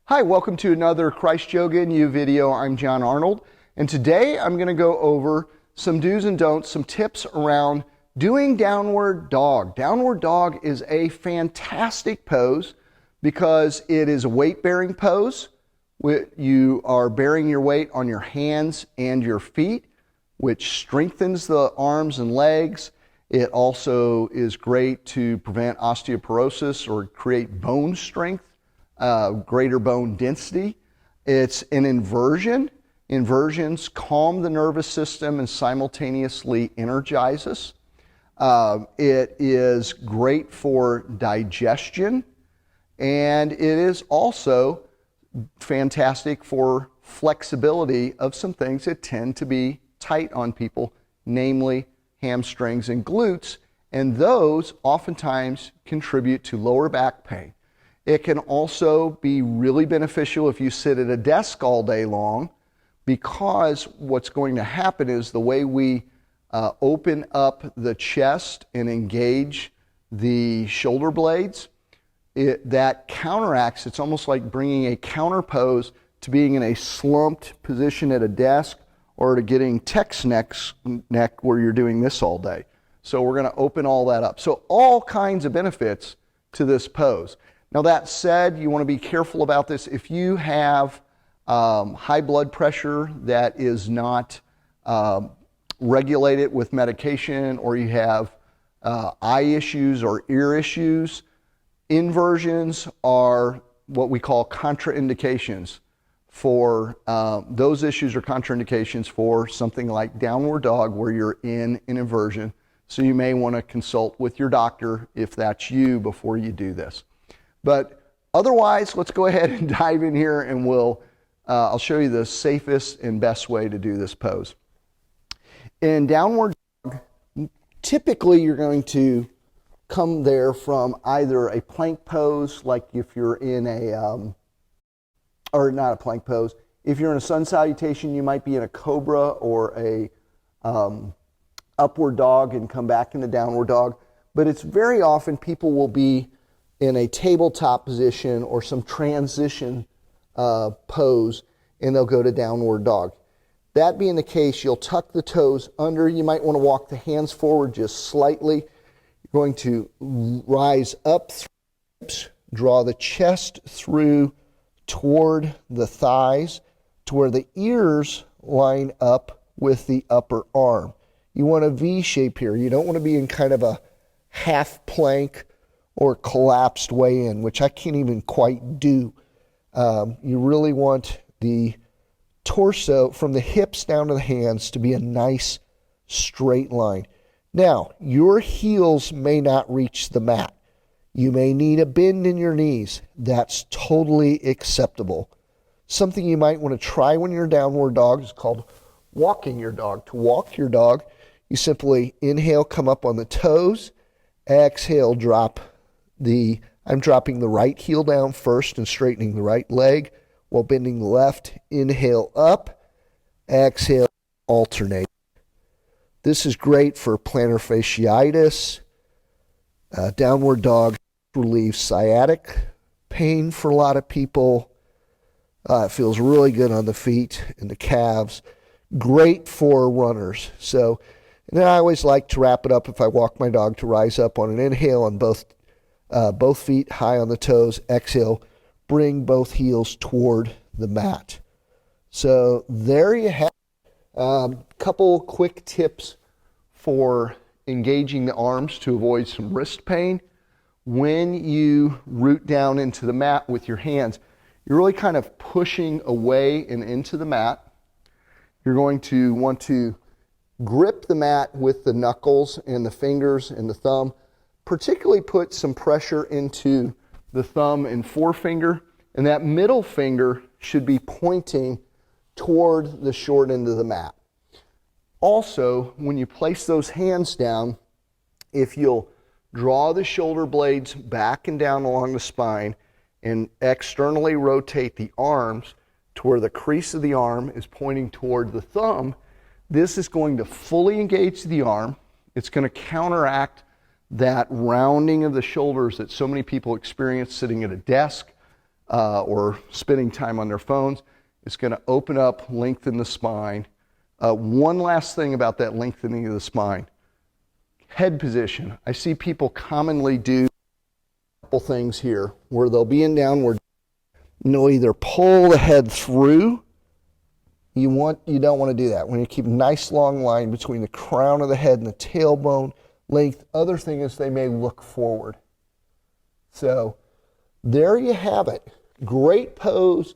Hi, welcome to another Christ Yoga and You video. I'm John Arnold, and today I'm going to go over some do's and don'ts, some tips around doing downward dog. Downward dog is a fantastic pose because it is a weight-bearing pose. You are bearing your weight on your hands and your feet, which strengthens the arms and legs. It also is great to prevent osteoporosis or create bone strength. Greater bone density. It's an inversion. Inversions calm the nervous system and simultaneously energize us. It is great for digestion, and it is also fantastic for flexibility of some things that tend to be tight on people, namely hamstrings and glutes, and those oftentimes contribute to lower back pain. It can also be really beneficial if you sit at a desk all day long, because what's going to happen is the way we open up the chest and engage the shoulder blades, that counteracts. It's almost like bringing a counter pose to being in a slumped position at a desk or to getting text neck where you're doing this all day. So we're going to open all that up. So all kinds of benefits to this pose. Now that said, you want to be careful about this. If you have high blood pressure that is not regulated with medication, or you have eye issues or ear issues, inversions are what we call contraindications for those issues, or contraindications for something like downward dog where you're in an inversion. So you may want to consult with your doctor if that's you before you do this. But otherwise, let's go ahead and dive in here, and I'll show you the safest and best way to do this pose. In downward dog, typically you're going to come there from either a plank pose, like if you're in or not a plank pose. If you're in a sun salutation, you might be in a cobra or a upward dog and come back into downward dog. But it's very often people will be in a tabletop position or some transition pose, and they'll go to downward dog. That being the case, you'll tuck the toes under. You might want to walk the hands forward just slightly. You're going to rise up, draw the chest through toward the thighs to where the ears line up with the upper arm. You want a V shape here. You don't want to be in kind of a half plank or collapsed way in, which I can't even quite do. You really want the torso from the hips down to the hands to be a nice straight line. Now, your heels may not reach the mat. You may need a bend in your knees. That's totally acceptable. Something you might want to try when you're downward dog is called walking your dog. To walk your dog, you simply inhale, come up on the toes, exhale, I'm dropping the right heel down first and straightening the right leg while bending the left. Inhale up, exhale, alternate. This is great for plantar fasciitis. Downward dog relieves sciatic pain for a lot of people. It feels really good on the feet and the calves. Great for runners. So, and then I always like to wrap it up if I walk my dog to rise up on an inhale on both feet high on the toes. Exhale, bring both heels toward the mat. So there you have a couple quick tips for engaging the arms to avoid some wrist pain. When you root down into the mat with your hands, you're really kind of pushing away and into the mat. You're going to want to grip the mat with the knuckles and the fingers and the thumb. Particularly put some pressure into the thumb and forefinger, and that middle finger should be pointing toward the short end of the mat. Also, when you place those hands down, if you'll draw the shoulder blades back and down along the spine and externally rotate the arms to where the crease of the arm is pointing toward the thumb, this is going to fully engage the arm. It's going to counteract that rounding of the shoulders that so many people experience sitting at a desk or spending time on their phones. It's going to open up, lengthen the spine. One last thing about that lengthening of the spine. Head position. I see people commonly do a couple things here where they'll be in downward. And they'll either pull the head through. You don't want to do that. When you keep a nice long line between the crown of the head and the tailbone length. Other thing is they may look forward. So there you have it. Great pose.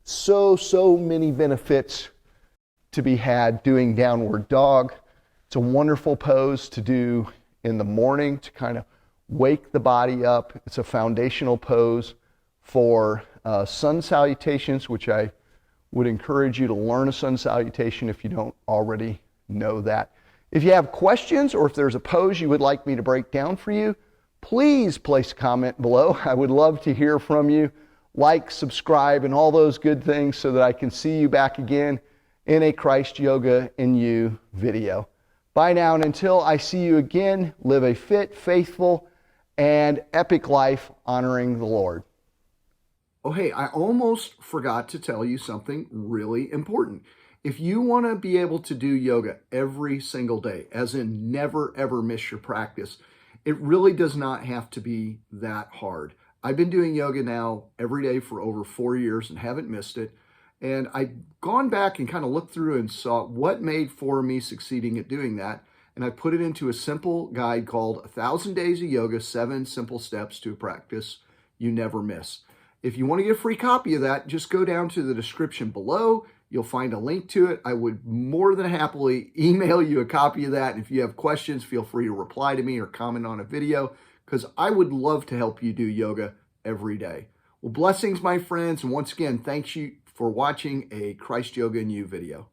So many benefits to be had doing downward dog. It's a wonderful pose to do in the morning to kind of wake the body up. It's a foundational pose for sun salutations, which I would encourage you to learn a sun salutation if you don't already know that. If you have questions or if there's a pose you would like me to break down for you, please place a comment below. I would love to hear from you. Like, subscribe, and all those good things so that I can see you back again in a Christ Yoga in You video. Bye now, and until I see you again, live a fit, faithful, and epic life honoring the Lord. Oh, hey, I almost forgot to tell you something really important. If you want to be able to do yoga every single day, as in never ever miss your practice, it really does not have to be that hard. I've been doing yoga now every day for over 4 years and haven't missed it. And I've gone back and kind of looked through and saw what made for me succeeding at doing that. And I put it into a simple guide called 1,000 Days of Yoga, 7 Simple Steps to a Practice You Never Miss. If you want to get a free copy of that, just go down to the description below. You'll find a link to it. I would more than happily email you a copy of that. And if you have questions, feel free to reply to me or comment on a video, because I would love to help you do yoga every day. Well, blessings, my friends. And once again, thanks you for watching a Christ Yoga in You video.